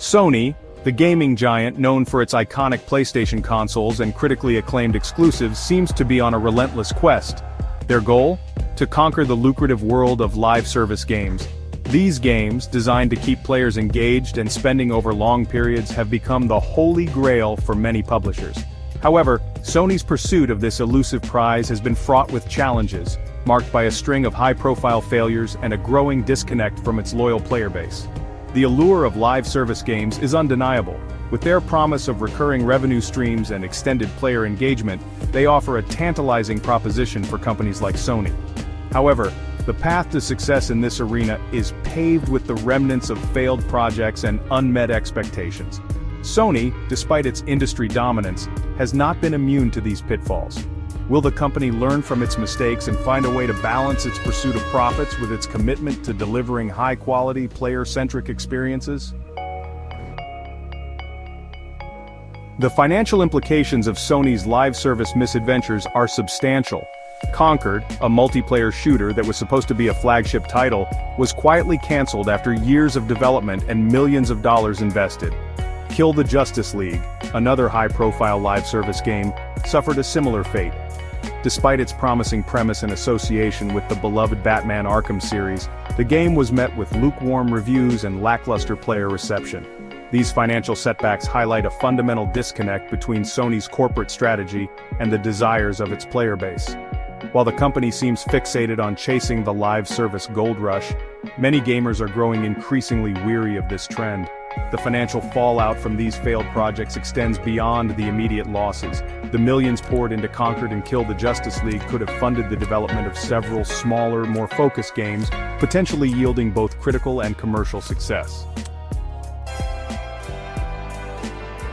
Sony, the gaming giant known for its iconic PlayStation consoles and critically acclaimed exclusives, seems to be on a relentless quest. Their goal? To conquer the lucrative world of live service games. These games, designed to keep players engaged and spending over long periods, have become the holy grail for many publishers. However, Sony's pursuit of this elusive prize has been fraught with challenges, marked by a string of high-profile failures and a growing disconnect from its loyal player base. The allure of live service games is undeniable. With their promise of recurring revenue streams and extended player engagement, they offer a tantalizing proposition for companies like Sony. However, the path to success in this arena is paved with the remnants of failed projects and unmet expectations. Sony, despite its industry dominance, has not been immune to these pitfalls. Will the company learn from its mistakes and find a way to balance its pursuit of profits with its commitment to delivering high-quality, player-centric experiences? The financial implications of Sony's live service misadventures are substantial. Conquered, a multiplayer shooter that was supposed to be a flagship title, was quietly cancelled after years of development and millions of dollars invested. Kill the Justice League, another high-profile live service game, suffered a similar fate. Despite its promising premise and association with the beloved Batman Arkham series, the game was met with lukewarm reviews and lackluster player reception. These financial setbacks highlight a fundamental disconnect between Sony's corporate strategy and the desires of its player base. While the company seems fixated on chasing the live service gold rush, many gamers are growing increasingly weary of this trend. The financial fallout from these failed projects extends beyond the immediate losses. The millions poured into Conquered and Kill the Justice League could have funded the development of several smaller, more focused games, potentially yielding both critical and commercial success.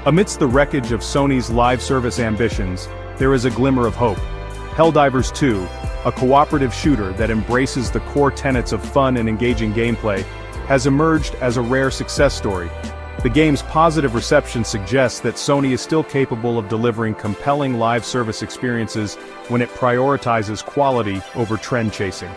Amidst the wreckage of Sony's live service ambitions, there is a glimmer of hope. Helldivers 2, a cooperative shooter that embraces the core tenets of fun and engaging gameplay, has emerged as a rare success story. The game's positive reception suggests that Sony is still capable of delivering compelling live service experiences when it prioritizes quality over trend chasing.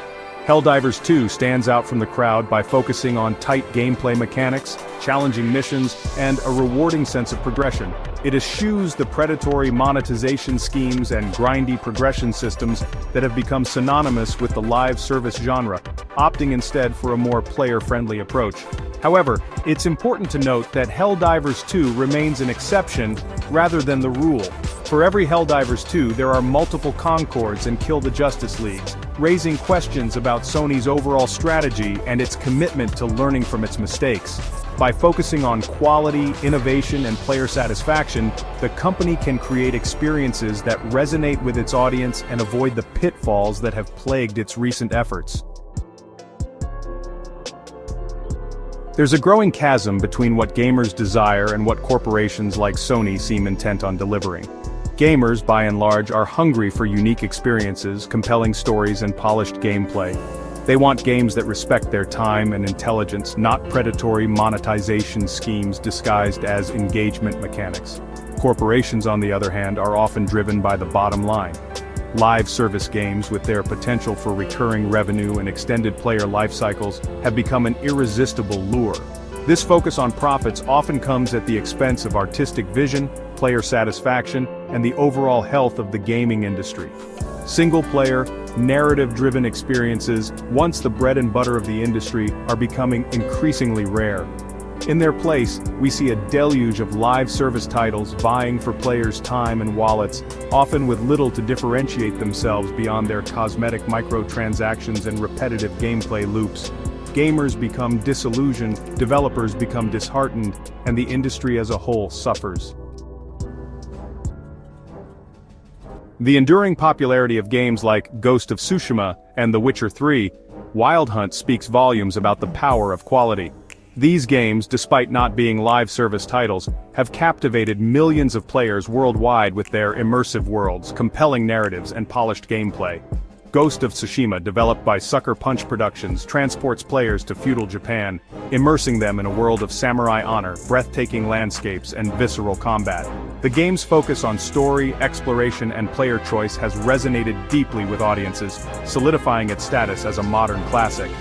Helldivers 2 stands out from the crowd by focusing on tight gameplay mechanics, challenging missions, and a rewarding sense of progression. It eschews the predatory monetization schemes and grindy progression systems that have become synonymous with the live service genre, opting instead for a more player-friendly approach. However, it's important to note that Helldivers 2 remains an exception rather than the rule. For every Helldivers 2, there are multiple Concords and Kill the Justice Leagues, raising questions about Sony's overall strategy and its commitment to learning from its mistakes. By focusing on quality, innovation, and player satisfaction, the company can create experiences that resonate with its audience and avoid the pitfalls that have plagued its recent efforts. There's a growing chasm between what gamers desire and what corporations like Sony seem intent on delivering. Gamers, by and large, are hungry for unique experiences, compelling stories, and polished gameplay. They want games that respect their time and intelligence, not predatory monetization schemes disguised as engagement mechanics. Corporations, on the other hand, are often driven by the bottom line. Live service games, with their potential for recurring revenue and extended player life cycles, have become an irresistible lure. This focus on profits often comes at the expense of artistic vision, player satisfaction, and the overall health of the gaming industry. Single-player, narrative-driven experiences, once the bread and butter of the industry, are becoming increasingly rare. In their place, we see a deluge of live service titles vying for players' time and wallets, often with little to differentiate themselves beyond their cosmetic microtransactions and repetitive gameplay loops. Gamers become disillusioned, developers become disheartened, and the industry as a whole suffers. The enduring popularity of games like Ghost of Tsushima and The Witcher 3, Wild Hunt speaks volumes about the power of quality. These games, despite not being live service titles, have captivated millions of players worldwide with their immersive worlds, compelling narratives, and polished gameplay. Ghost of Tsushima, developed by Sucker Punch Productions, transports players to feudal Japan, immersing them in a world of samurai honor, breathtaking landscapes, and visceral combat. The game's focus on story, exploration, and player choice has resonated deeply with audiences, solidifying its status as a modern classic.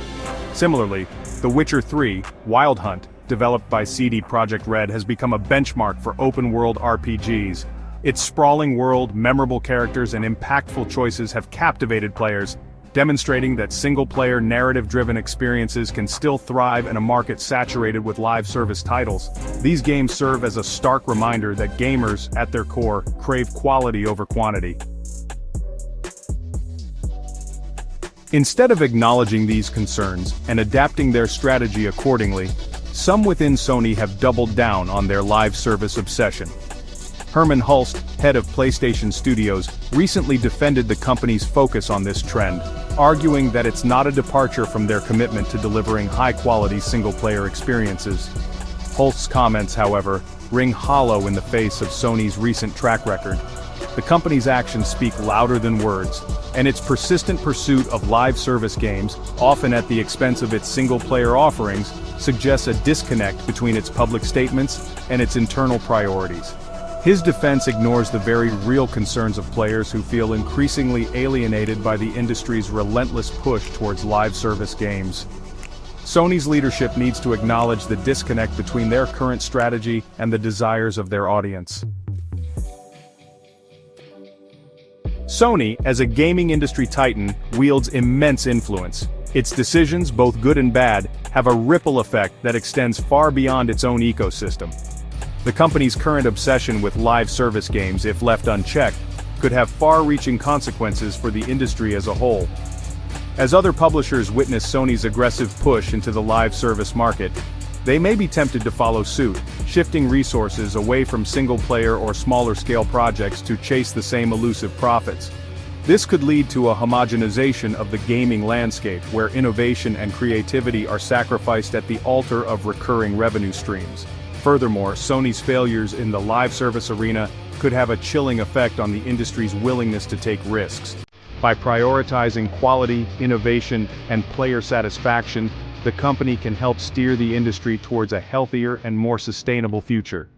Similarly, The Witcher 3, Wild Hunt, developed by CD Projekt Red, has become a benchmark for open-world RPGs. Its sprawling world, memorable characters, and impactful choices have captivated players, demonstrating that single-player narrative-driven experiences can still thrive in a market saturated with live service titles. These games serve as a stark reminder that gamers, at their core, crave quality over quantity. Instead of acknowledging these concerns and adapting their strategy accordingly, some within Sony have doubled down on their live service obsession. Herman Hulst, head of PlayStation Studios, recently defended the company's focus on this trend, arguing that it's not a departure from their commitment to delivering high-quality single-player experiences. Hulst's comments, however, ring hollow in the face of Sony's recent track record. The company's actions speak louder than words, and its persistent pursuit of live service games, often at the expense of its single-player offerings, suggests a disconnect between its public statements and its internal priorities. His defense ignores the very real concerns of players who feel increasingly alienated by the industry's relentless push towards live service games. Sony's leadership needs to acknowledge the disconnect between their current strategy and the desires of their audience. Sony, as a gaming industry titan, wields immense influence. Its decisions, both good and bad, have a ripple effect that extends far beyond its own ecosystem. The company's current obsession with live service games, if left unchecked, could have far-reaching consequences for the industry as a whole. As other publishers witness Sony's aggressive push into the live service market, they may be tempted to follow suit, shifting resources away from single-player or smaller-scale projects to chase the same elusive profits. This could lead to a homogenization of the gaming landscape, where innovation and creativity are sacrificed at the altar of recurring revenue streams. Furthermore, Sony's failures in the live service arena could have a chilling effect on the industry's willingness to take risks. By prioritizing quality, innovation, and player satisfaction, the company can help steer the industry towards a healthier and more sustainable future.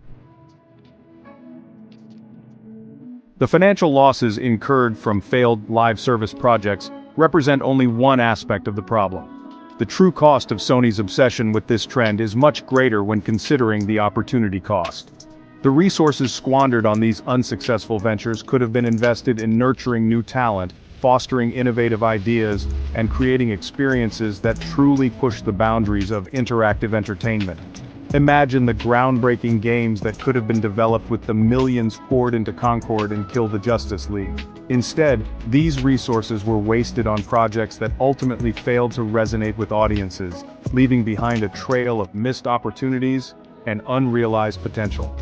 The financial losses incurred from failed live service projects represent only one aspect of the problem. The true cost of Sony's obsession with this trend is much greater when considering the opportunity cost. The resources squandered on these unsuccessful ventures could have been invested in nurturing new talent, fostering innovative ideas, and creating experiences that truly push the boundaries of interactive entertainment. Imagine the groundbreaking games that could have been developed with the millions poured into Concord and Kill the Justice League. Instead, these resources were wasted on projects that ultimately failed to resonate with audiences, leaving behind a trail of missed opportunities and unrealized potential.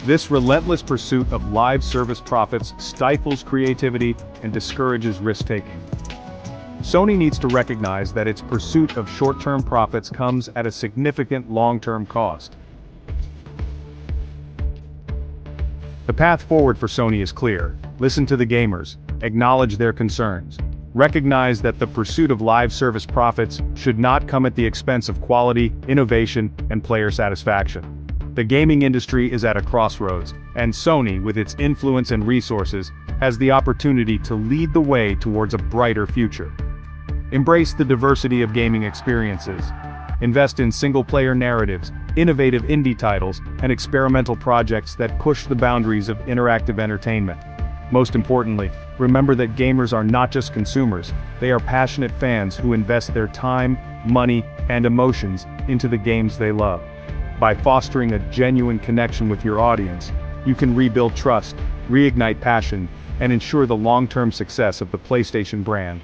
This relentless pursuit of live service profits stifles creativity and discourages risk-taking. Sony needs to recognize that its pursuit of short-term profits comes at a significant long-term cost. The path forward for Sony is clear. Listen to the gamers, acknowledge their concerns. Recognize that the pursuit of live service profits should not come at the expense of quality, innovation, and player satisfaction. The gaming industry is at a crossroads, and Sony, with its influence and resources, has the opportunity to lead the way towards a brighter future. Embrace the diversity of gaming experiences. Invest in single-player narratives, innovative indie titles, and experimental projects that push the boundaries of interactive entertainment. Most importantly, remember that gamers are not just consumers, they are passionate fans who invest their time, money, and emotions into the games they love. By fostering a genuine connection with your audience, you can rebuild trust, reignite passion, and ensure the long-term success of the PlayStation brand.